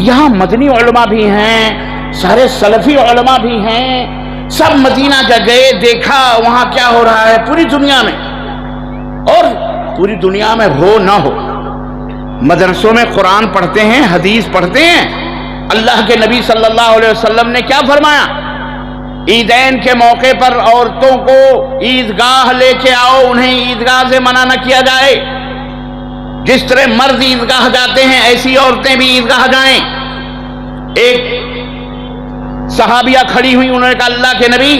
یہاں مدنی علماء بھی ہیں، سارے سلفی علماء بھی ہیں، سب مدینہ جا گئے، دیکھا وہاں کیا ہو رہا ہے پوری دنیا میں، اور پوری دنیا میں ہو نہ ہو مدرسوں میں قرآن پڑھتے ہیں، حدیث پڑھتے ہیں۔ اللہ کے نبی صلی اللہ علیہ وسلم نے کیا فرمایا؟ عیدین کے موقع پر عورتوں کو عیدگاہ لے کے آؤ، انہیں عیدگاہ سے منع نہ کیا جائے۔ جس طرح مرد عیدگاہ جاتے ہیں ایسی عورتیں بھی عیدگاہ جائیں۔ ایک صحابیہ کھڑی ہوئی، انہوں نے کہا اللہ کے نبی،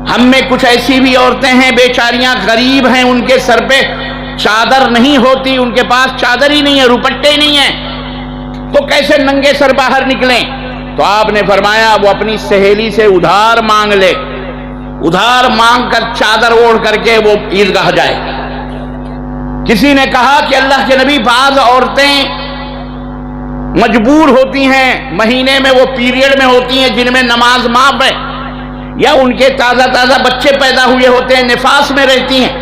ہم میں کچھ ایسی بھی عورتیں ہیں بیچاریاں غریب ہیں، ان کے سر پہ چادر نہیں ہوتی، ان کے پاس چادر ہی نہیں ہے، روپٹے نہیں ہیں، تو کیسے ننگے سر باہر نکلیں؟ تو آپ نے فرمایا وہ اپنی سہیلی سے ادھار مانگ لے، ادھار مانگ کر چادر اوڑھ کر کے وہ عیدگاہ جائے۔ کسی نے کہا کہ اللہ کے نبی بعض عورتیں مجبور ہوتی ہیں، مہینے میں وہ پیریڈ میں ہوتی ہیں جن میں نماز معاف ہے، یا ان کے تازہ تازہ بچے پیدا ہوئے ہوتے ہیں، نفاس میں رہتی ہیں،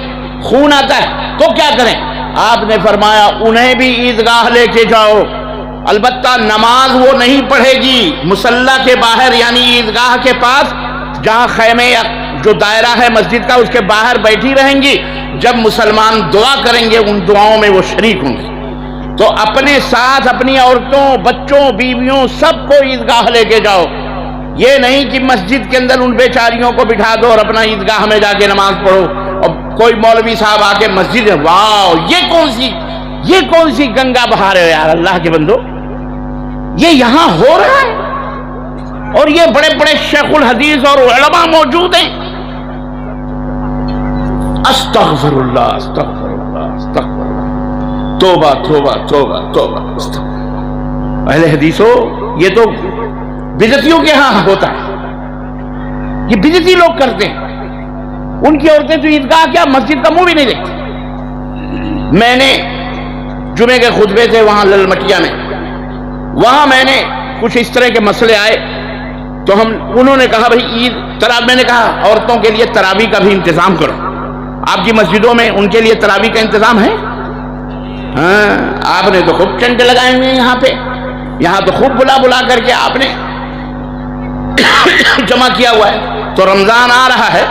خون آتا ہے، تو کیا کریں؟ آپ نے فرمایا انہیں بھی عیدگاہ لے کے جاؤ، البتہ نماز وہ نہیں پڑھے گی، مصلی کے باہر یعنی عیدگاہ کے پاس جہاں خیمے یا جو دائرہ ہے مسجد کا اس کے باہر بیٹھی رہیں گی، جب مسلمان دعا کریں گے ان دعاؤں میں وہ شریک ہوں گے۔ تو اپنے ساتھ اپنی عورتوں، بچوں، بیویوں سب کو عیدگاہ لے کے جاؤ، یہ نہیں کہ مسجد کے اندر ان بیچاریوں کو بٹھا دو اور اپنا عیدگاہ میں جا کے نماز پڑھو، اور کوئی مولوی صاحب آ کے مسجد ہے، واو یہ کون سی گنگا بہا رہے ہو یار اللہ کے بندو، یہ یہاں ہو رہا ہے، اور یہ بڑے بڑے شیخ الحدیث اور علماء موجود ہیں۔ استغفر اللہ استغفر اللہ استغفر اللہ، توبہ توبہ توبہ توبہ استغفر۔ اہل حدیثو، یہ تو بدعتیوں کے ہاں ہوتا ہے، یہ بدعتی لوگ کرتے ہیں، ان کی عورتیں تو عیدگاہ کیا مسجد کا منہ بھی نہیں دیکھتی۔ میں نے جمعے کے خطبے تھے وہاں للمٹیا میں، وہاں میں نے کچھ اس طرح کے مسئلے آئے تو انہوں نے کہا بھائی عید میں نے کہا عورتوں کے لیے تراویح کا بھی انتظام کرو، آپ کی مسجدوں میں ان کے لیے تراویح کا انتظام ہے؟ ہاں، آپ نے تو خوب ٹینٹ لگائے ہوئے ہیں یہاں تو خوب بلا کر کے آپ نے جمع کیا ہوا ہے، تو رمضان آ رہا ہے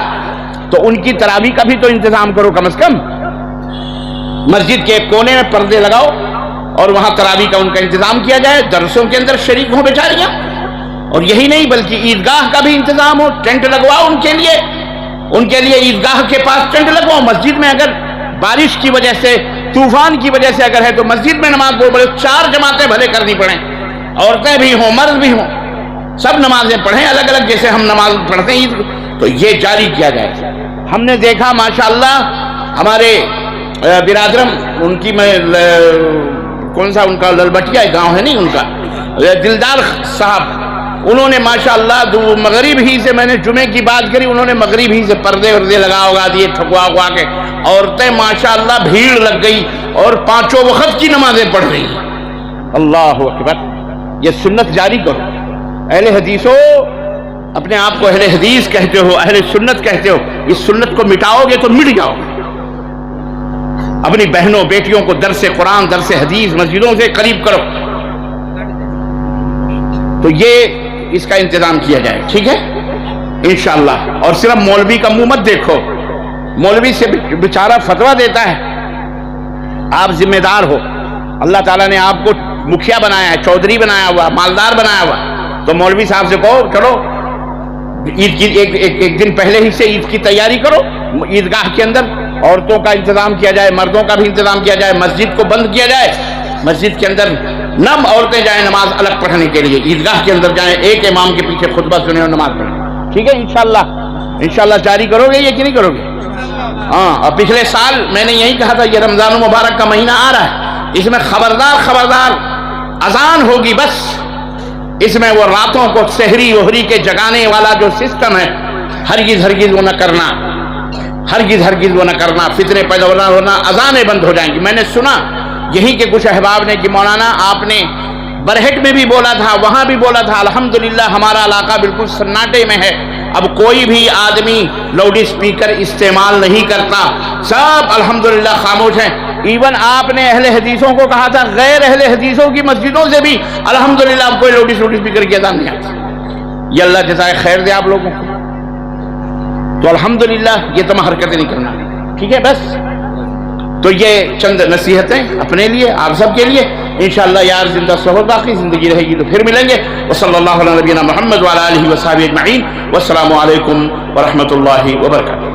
تو ان کی تراویح کا بھی تو انتظام کرو، کم از کم مسجد کے ایک کونے میں پردے لگاؤ اور وہاں تراویح کا ان کا انتظام کیا جائے، درسوں کے اندر شریک ہوں بیچاریاں، اور یہی نہیں بلکہ عیدگاہ کا بھی انتظام ہو، ٹینٹ لگواؤ ان کے لیے عیدگاہ کے پاس ٹینٹ لگواؤ۔ مسجد میں اگر بارش کی وجہ سے، طوفان کی وجہ سے اگر ہے تو مسجد میں نماز پڑھو، بڑے 4 جماعتیں بھلے کرنی پڑیں، عورتیں بھی ہوں مرد بھی ہوں، سب نمازیں پڑھیں الگ الگ جیسے ہم نماز پڑھتے ہیں عید، تو یہ جاری کیا جائے۔ ہم نے دیکھا ماشاءاللہ ہمارے برادرم، ان کی میں کون سا ان کا للبٹیا گاؤں ہے نہیں ان کا، دلدار صاحب، انہوں نے ماشاءاللہ مغرب ہی سے، میں نے جمعے کی بات کری، انہوں نے مغرب ہی سے پردے لگا دیے ٹھکوا کے، عورتیں ماشاءاللہ بھیڑ لگ گئی اور 5 وقت کی نمازیں پڑھ رہی ہیں۔ اللہ اکبر، یہ سنت جاری کرو۔ اہل حدیثو، اپنے آپ کو اہل حدیث کہتے ہو، اہل سنت کہتے ہو، اس سنت کو مٹاؤ گے تو مٹ جاؤ گے۔ اپنی بہنوں بیٹیوں کو درس قرآن، درس حدیث مسجدوں سے قریب کرو، تو یہ اس کا انتظام کیا جائے، ٹھیک ہے انشاءاللہ۔ اور صرف مولوی کا منہ مت دیکھو، مولوی سے بیچارہ فتویٰ دیتا ہے، آپ ذمہ دار ہو، اللہ تعالیٰ نے آپ کو مکھیا بنایا ہے، چودھری بنایا ہوا، مالدار بنایا ہوا، تو مولوی صاحب سے کہو چلو عید کی ایک دن پہلے ہی سے عید کی تیاری کرو، عیدگاہ کے اندر عورتوں کا انتظام کیا جائے، مردوں کا بھی انتظام کیا جائے، مسجد کو بند کیا جائے، مسجد کے اندر نم عورتیں جائیں نماز الگ پڑھنے کے لیے، عیدگاہ کے اندر جائیں، ایک امام کے پیچھے خطبہ سنیں اور نماز پڑھیں، ٹھیک ہے انشاءاللہ جاری کرو گے یہ کہ نہیں کرو گے؟ ہاں، اور پچھلے سال میں نے یہی کہا تھا یہ رمضان المبارک کا مہینہ آ رہا ہے، اس میں خبردار اذان ہوگی، بس اس میں وہ راتوں کو سحری وحری کے جگانے والا جو سسٹم ہے ہرگز وہ نہ کرنا، ہرگز وہ نہ کرنا، فتنے پیدا ہونا، اذانیں بند ہو جائیں گی۔ میں نے سنا یہی کہ کچھ احباب نے کہ مولانا آپ نے برہٹ میں بھی بولا تھا، وہاں بھی بولا تھا، الحمدللہ ہمارا علاقہ بالکل سناٹے میں ہے، اب کوئی بھی آدمی لاؤڈ اسپیکر استعمال نہیں کرتا، سب الحمدللہ خاموش ہیں، ایون آپ نے اہل حدیثوں کو کہا تھا غیر اہل حدیثوں کی مسجدوں سے بھی الحمدللہ آپ کوئی لاؤڈ اسپیکر کی اذان نہیں آتی. یہ اللہ جزائے خیر دے آپ لوگوں کو. تو الحمدللہ یہ تمام حرکتیں نہیں کرنا. ٹھیک ہے بس. تو یہ چند نصیحتیں اپنے لیے آپ سب کے لیے. انشاءاللہ یار زندہ صحبت باقی زندگی رہے گی تو پھر ملیں گے. وصلی اللہ علی نبینا محمد وعلی آلہ وصحبہ اجمعین. والسلام علیکم ورحمۃ اللہ وبرکاتہ.